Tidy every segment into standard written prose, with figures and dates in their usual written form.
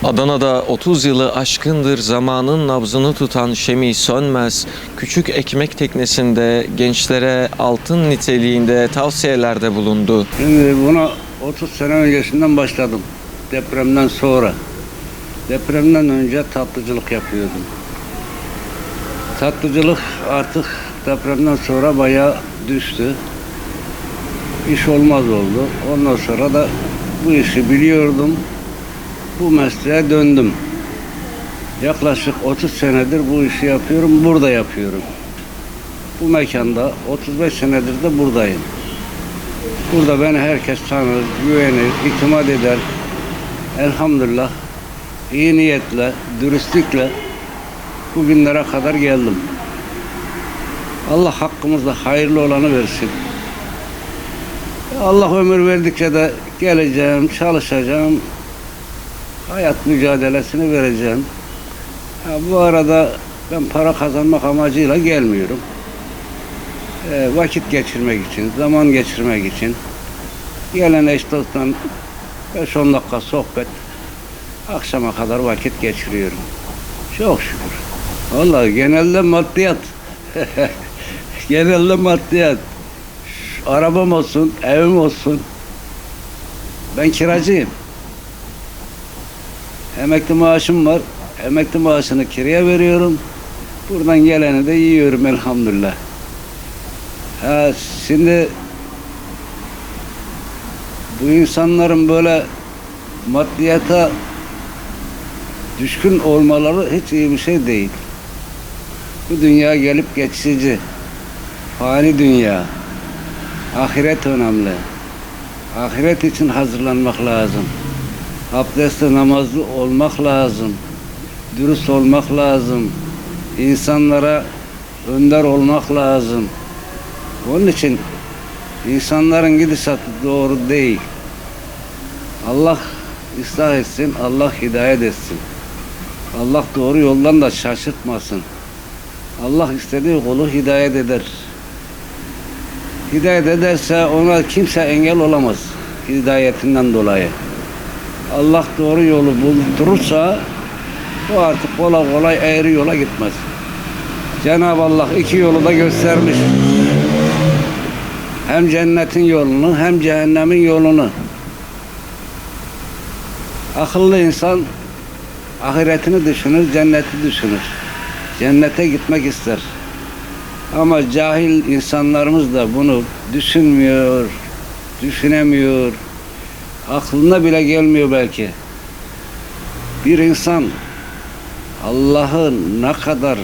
Adana'da 30 yılı aşkındır zamanın nabzını tutan Şemih Sönmez, küçük ekmek teknesinde gençlere altın niteliğinde tavsiyelerde bulundu. Şimdi buna 30 sene öncesinden başladım. Depremden sonra. Depremden önce tatlıcılık yapıyordum. Tatlıcılık artık depremden sonra bayağı düştü. İş olmaz oldu. Ondan sonra da bu işi biliyordum. Bu mesleğe döndüm. Yaklaşık 30 senedir bu işi yapıyorum, burada yapıyorum. Bu mekanda 35 senedir de buradayım. Burada beni herkes tanır, güvenir, itimat eder. Elhamdülillah iyi niyetle, dürüstlükle bugünlere kadar geldim. Allah hakkımızda hayırlı olanı versin. Allah ömür verdikçe de geleceğim, çalışacağım. Hayat mücadelesini vereceğim. Bu arada ben para kazanmak amacıyla gelmiyorum. Vakit geçirmek için, zaman geçirmek için. Gelen eş dosttan 5-10 dakika sohbet, akşama kadar vakit geçiriyorum. Çok şükür. Vallahi genelde maddiyat. Genelde maddiyat. Arabam olsun, evim olsun. Ben kiracıyım. Emekli maaşım var. Emekli maaşını kiraya veriyorum. Buradan geleni de yiyorum elhamdülillah. Şimdi bu insanların böyle maddiyata düşkün olmaları hiç iyi bir şey değil. Bu dünya gelip geçici. Fani dünya. Ahiret önemli. Ahiret için hazırlanmak lazım. Abdestli, namazlı olmak lazım. Dürüst olmak lazım. İnsanlara önder olmak lazım. Onun için insanların gidişatı doğru değil. Allah ıslah etsin, Allah hidayet etsin. Allah doğru yoldan da şaşırtmasın. Allah istediği kulu hidayet eder. Hidayet ederse ona kimse engel olamaz hidayetinden dolayı. Allah doğru yolu buldurursa o artık kolay kolay eğri yola gitmez. Cenab-ı Allah iki yolu da göstermiş. Hem cennetin yolunu hem cehennemin yolunu. Akıllı insan ahiretini düşünür, cenneti düşünür. Cennete gitmek ister. Ama cahil insanlarımız da bunu düşünmüyor, düşünemiyor. Aklına bile gelmiyor belki. Bir insan Allah'ı ne kadar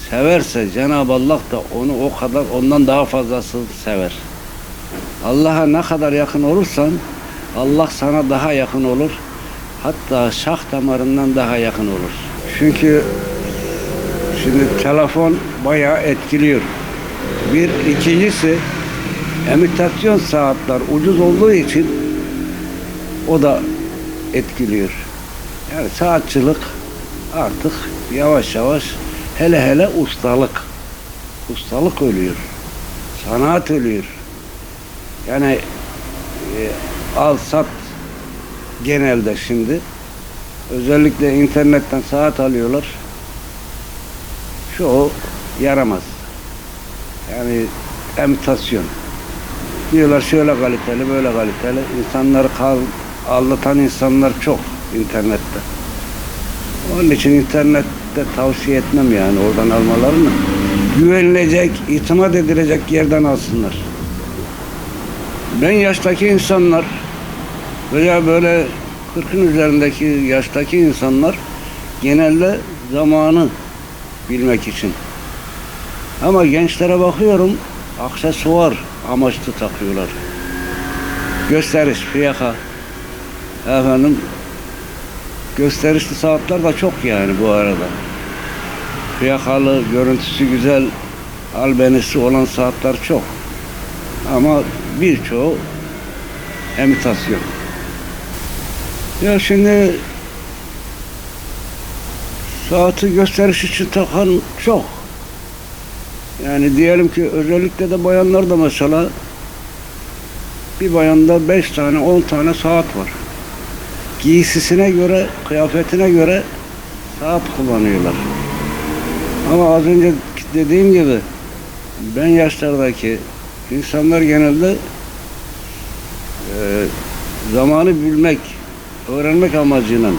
severse Cenab-ı Allah da onu o kadar ondan daha fazlasını sever. Allah'a ne kadar yakın olursan Allah sana daha yakın olur. Hatta şah damarından daha yakın olur. Çünkü şimdi telefon bayağı etkiliyor. Bir, ikincisi imitasyon saatler ucuz olduğu için o da etkiliyor. Yani saatçılık artık yavaş yavaş hele ustalık. Ustalık ölüyor. Sanat ölüyor. Yani al sat genelde şimdi. Özellikle internetten saat alıyorlar. Çoğu yaramaz. Yani imitasyon. Diyorlar şöyle kaliteli, böyle kaliteli. İnsanları aldatan insanlar çok internette. Onun için internette tavsiye etmem yani oradan almalarını. Güvenilecek, itimat edilecek yerden alsınlar. Ben yaştaki insanlar veya böyle 40'ın üzerindeki yaştaki insanlar genelde zamanı bilmek için. Ama gençlere bakıyorum aksesuar amaçlı takıyorlar. Gösteriş, fiyaka. Efendim gösterişli saatler de çok yani bu arada. Fiyakalı, görüntüsü güzel, albenisi olan saatler çok. Ama birçoğu imitasyon. Ya şimdi saati gösteriş için takan çok. Yani diyelim ki özellikle de bayanlar da mesela bir bayanda 5 tane 10 tane saat var. giysisine göre, kıyafetine göre saat kullanıyorlar. Ama az önce dediğim gibi ben yaşlardaki insanlar genelde zamanı bilmek, öğrenmek amacıyla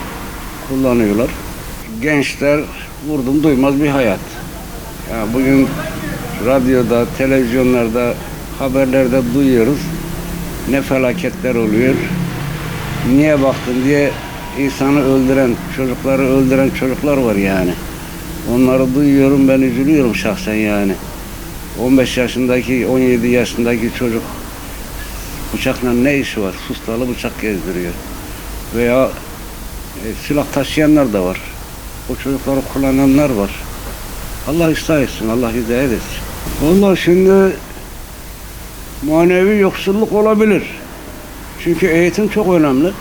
kullanıyorlar. Gençler vurdum duymaz bir hayat. Yani bugün radyoda, televizyonlarda, haberlerde duyuyoruz. Ne felaketler oluyor. Niye baktın diye insanı öldüren, çocukları öldüren çocuklar var yani. Onları duyuyorum, ben üzülüyorum şahsen yani. 15 yaşındaki, 17 yaşındaki çocuk bıçakla ne işi var? Sustalı bıçak gezdiriyor. Veya silah taşıyanlar da var. O çocukları kullananlar var. Allah ıslah etsin, Allah hidayet etsin. Vallahi şimdi manevi yoksulluk olabilir. Çünkü eğitim çok önemli.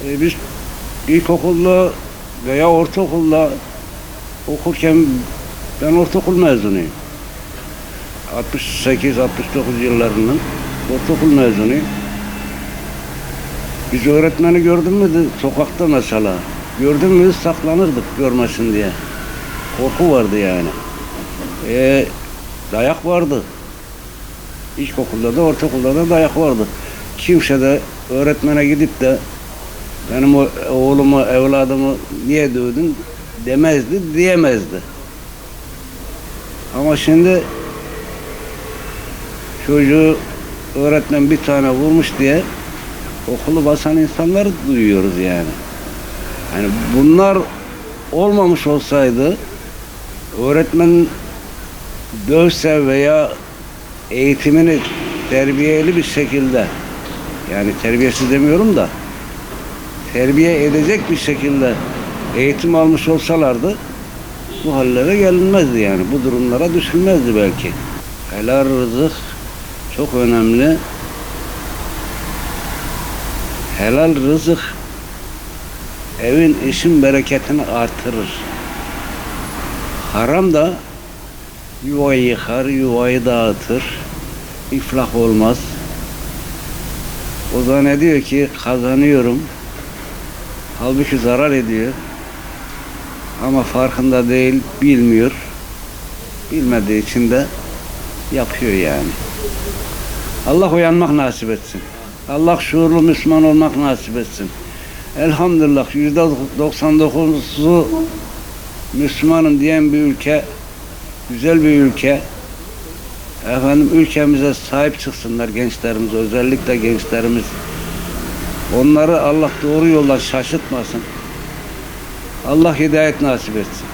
Biz ilkokulda veya ortaokulda okurken ben ortaokul mezunuyum. 68-69 yıllarının ortaokul mezunuyum. Biz öğretmeni gördün mü sokakta mesela. Gördün mü saklanırdık görmesin diye. Korku vardı yani. Dayak vardı. İlkokulda da ortaokulda da dayak vardı. Kimse de öğretmene gidip de benim oğlumu, evladımı niye dövdün demezdi, diyemezdi. Ama şimdi çocuğu öğretmen bir tane vurmuş diye okulu basan insanları duyuyoruz yani. Yani bunlar olmamış olsaydı öğretmen dövse veya eğitimini terbiyeli bir şekilde, yani terbiyesiz demiyorum da terbiye edecek bir şekilde eğitim almış olsalardı bu hallere gelinmezdi yani. Bu durumlara düşülmezdi belki. Helal rızık çok önemli. Helal rızık evin işin bereketini artırır. Haram da yuvayı yıkar, yuvayı dağıtır. İflah olmaz. O zannediyor ki kazanıyorum. Halbuki zarar ediyor. Ama farkında değil, bilmiyor. Bilmediği için de yapıyor yani. Allah uyanmak nasip etsin. Allah şuurlu Müslüman olmak nasip etsin. Elhamdülillah %99'u Müslümanım diyen bir ülke, güzel bir ülke. Efendim ülkemize sahip çıksınlar gençlerimiz, özellikle gençlerimiz. Onları Allah doğru yoldan şaşırtmasın. Allah hidayet nasip etsin.